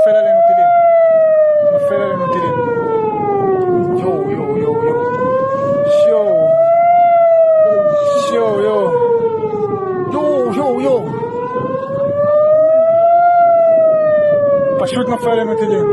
Mafela le Nutilin. Mafela le Nutilin. Yo, yo, yo, yo. Show. Show, yo. Yo, yo, yo. פשוט נופל לנו טילים.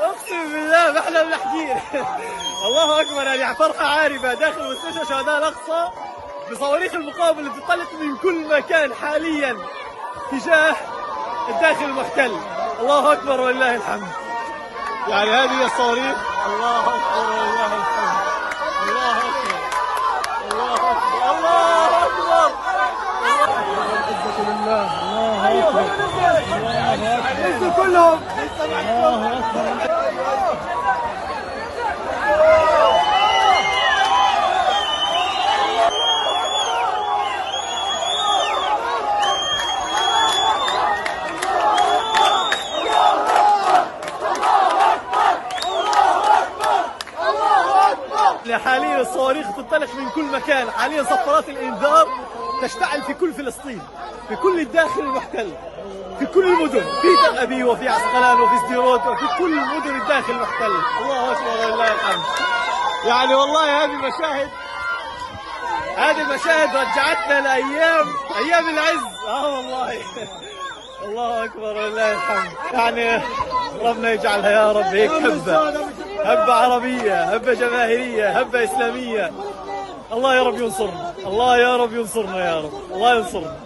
اقسم بالله ما احنا بنحكي. الله اكبر، يعني فرحه عارفه داخل مستشفى شهداء الاقصى بصواريخ المقاومه اللي بتطلق من كل مكان حاليا تجاه الداخل المحتل. الله اكبر ولله الحمد. يعني هذه الصواريخ. الله اكبر ولله الحمد. الله اكبر الله اكبر الله اكبر. العزة لله. الله اكبر الله اكبر كلهم. الله اكبر. حاليا الصواريخ تنطلق من كل مكان، حاليا صفارات الانذار تشتعل في كل فلسطين، في كل الداخل المحتل، في كل المدن، في تل ابيب وفي عسقلان وفي سديروت وفي كل مدن الداخل المحتل. الله اكبر ولله الحمد. يعني والله هذه المشاهد رجعتنا لايام العز. والله الله اكبر ولله الحمد. يعني ربنا يجعلها يا رب هيك هبة عربية، هبة جماهيرية، هبة إسلامية. الله يا رب ينصرنا، الله يا رب ينصرنا، يا رب الله ينصرنا.